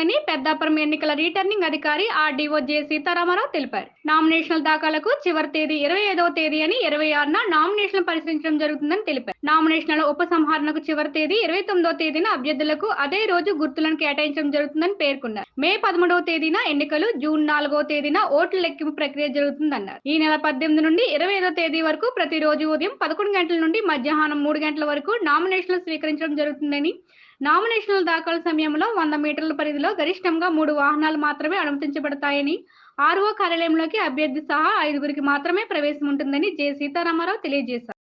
జరుగుతుందని పెద్దాపురం ఎన్నికల రిటర్నింగ్ అధికారి ఆర్డీఓ జె సీతారామరావు తెలిపారు. నామినేషన్ల దాఖలకు చివరి తేదీ 25వ తేదీ అని 26న నామినేషన్లు పరిశీలించడం జరుగుతుందని తెలిపారు. నామినేషన్ల ఉపసంహరణకు చివరి తేదీ 29వ తేదీన అభ్యర్థులకు అదే రోజు గుర్తులను కేటాయించడం జరుగుతుందని పేర్కొన్నారు. మే 13వ తేదీన ఎన్నికలు, జూన్ 4వ తేదీన ఓట్ల లెక్కింపు ప్రక్రియ జరుగుతుందన్నారు. ఈ నెల 18 నుండి 25వ తేదీ వరకు ప్రతిరోజు ఉదయం 11 గంటల నుండి మధ్యాహ్నం 3 గంటల వరకు నామినేషన్లు స్వీకరించడం జరుగుతుందని, నామినేషన్ల దాఖలు సమయంలో 100 మీటర్ల పరిధిలో గరిష్టంగా 3 వాహనాలు మాత్రమే అనుమతించబడతాయని, ఆర్ఓ కార్యాలయంలోకి అభ్యర్థి సహా 5గురికి మాత్రమే ప్రవేశం ఉంటుందని జె సీతారామరావు తెలియజేశారు.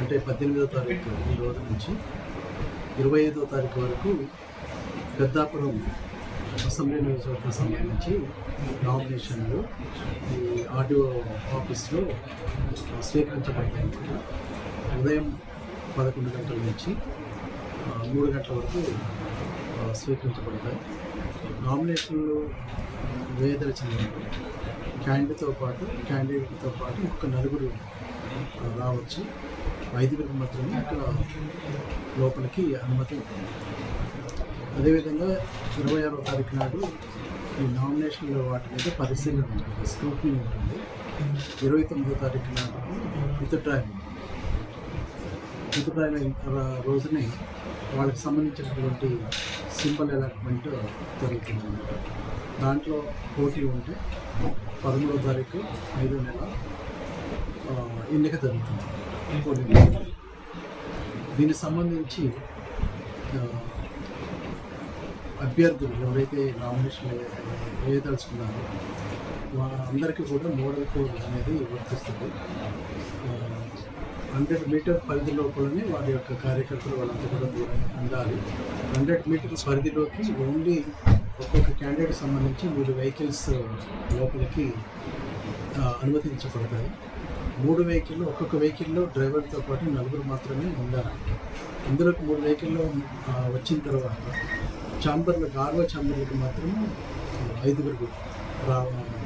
అంటే 18వ తారీఖు ఈ రోజు నుంచి 25వ తారీఖు వరకు పెద్దాపురం అసెంబ్లీ నియోజకవర్గం సంబంధించి నామినేషన్లు ఈ ఆర్డీఓ ఆఫీస్లో స్వీకరించబడతాయి. ఉదయం 11 గంటల నుంచి 3 గంటల వరకు స్వీకరించబడతాయి. నామినేషన్లు వేయదలిచిన క్యాండిడేట్తో పాటు ఇంకొక 4 రావచ్చు. 5గురికి మాత్రమే అక్కడ లోపలికి అనుమతి ఉంటుంది. అదేవిధంగా 26వ తారీఖు నాడు ఈ నామినేషన్ల వాటి మీద పరిశీలన ఉంటుంది, స్క్రూటినీ ఉంటుంది. 29వ తారీఖు నాడు విత్డ్రాయల్ రోజునే వాళ్ళకి సంబంధించినటువంటి సింబల్ అలాట్మెంట్ జరుగుతుంది అన్నమాట. దాంట్లో పోటీ ఉంటే 13వ తారీఖు 5వ నెల ఎన్నిక జరుగుతుంది. దీనికి సంబంధించి అభ్యర్థులు ఎవరైతే నామినేషన్ వేయదలుచుకున్నారో అందరికీ కూడా మోడల్ కోడ్ అనేది వర్తిస్తుంది. 100 మీటర్ పరిధి లోపలనే వారి యొక్క కార్యకర్తలు వాళ్ళంతా కూడా దూరంగా ఉండాలి. 100 మీటర్ల పరిధిలోకి ఓన్లీ ఒక్కొక్క క్యాండిడేట్ సంబంధించి 3 వెహికల్స్ లోపలికి అనుమతించబడతాయి. 3 వెహికల్లో ఒక్కొక్క వెహికల్లో డ్రైవర్తో పాటు 4 మాత్రమే ఉండాలి. ఇందులోకి 3 వెహికల్లో వచ్చిన తర్వాత ఆర్ఓ ఛాంబర్లకు మాత్రం 5గురికి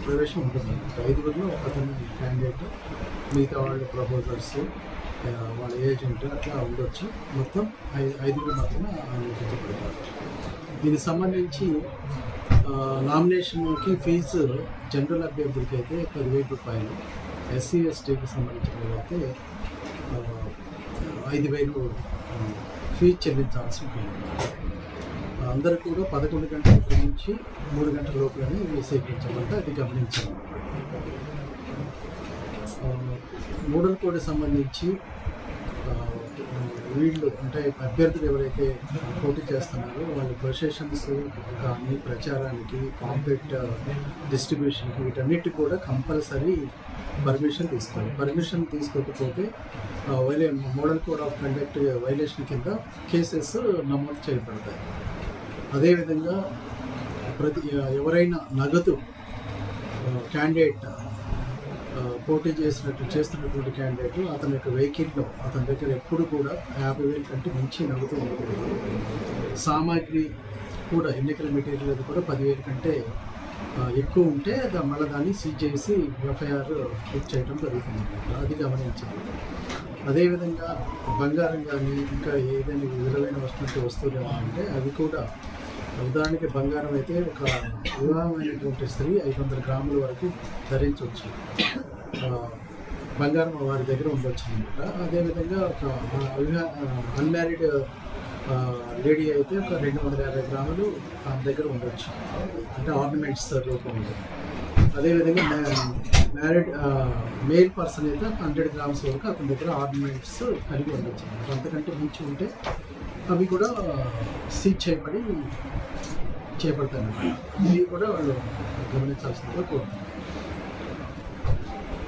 ప్రవేశం ఉంటుంది. 5గురిలో ఒకతను క్యాండిడేట్, మిగతా వాళ్ళు ప్రపోజర్స్, వాళ్ళ ఏజెంట్ అట్లా ఉండొచ్చు. మొత్తం 5గురు మాత్రమే అనుమతించబడతారు. దీనికి సంబంధించి నామినేషన్కి ఫీజు జనరల్ అభ్యర్థులకి అయితే 10,000 రూపాయలు, ఎస్సీ ఎస్టీకి సంబంధించిన వాళ్ళైతే 5,000 ఫీజు చెల్లించాల్సి ఉంటుంది. అందరూ కూడా 11 గంటల నుంచి 3 గంటల లోపలనే స్వీకరించమంటే అది గమనించాలి. మోడల్ కోడ్ సంబంధించి వీళ్ళు అంటే అభ్యర్థులు ఎవరైతే పోటీ చేస్తున్నారో వాళ్ళు ప్రొసెషన్స్ కానీ ప్రచారానికి, పాంప్లెట్ డిస్ట్రిబ్యూషన్కి వీటన్నిటి కూడా కంపల్సరీ పర్మిషన్ తీసుకోవాలి. పర్మిషన్ తీసుకోకపోతే model code of conduct violation కింద కేసెస్ నమోదు చేయబడతాయి. అదేవిధంగా ఎవరైనా నగదు క్యాండిడేట్ పోటీ చేస్తున్నటువంటి క్యాండిడేట్ అతని యొక్క వెహికల్లో అతని దగ్గర ఎప్పుడు కూడా 50,000 కంటే మించి నగదు ఉండకూడదు. సామాగ్రి కూడా ఎన్నికల మెటీరియల్ అది కూడా 10,000 కంటే ఎక్కువ ఉంటే మళ్ళీ దాన్ని సీజ్ చేసి ఎఫ్ఐఆర్ బుక్ చేయడం జరుగుతుంది. అది గమనించాలి. అదేవిధంగా బంగారం కానీ ఇంకా ఏదైనా విలువైన వస్తువులు ఏమంటే అవి కూడా, ఉదాహరణకి బంగారం అయితే ఒక వివాహమైనటువంటి స్త్రీ 500 గ్రాముల వరకు ధరించవచ్చు. బంగారం వారి దగ్గర ఉండొచ్చు అనమాట. అదేవిధంగా ఒక అన్మ్యారీడ్ లేడీ అయితే ఒక 250 గ్రాములు ఆమె దగ్గర ఉండొచ్చు, అంటే ఆర్నమెంట్స్ రూపంలో. అదేవిధంగా మ్యారీడ్ మేల్ పర్సన్ అయితే 100 గ్రామ్స్ వరకు అతని దగ్గర ఆర్నమెంట్స్ కలిగి ఉండొచ్చు. అంతకంటే మించి ఉంటే అవి కూడా సీజ్ చేపడతాయి. ఇవి కూడా వాళ్ళు గమనించాల్సిందిగా కోరుతున్నారు.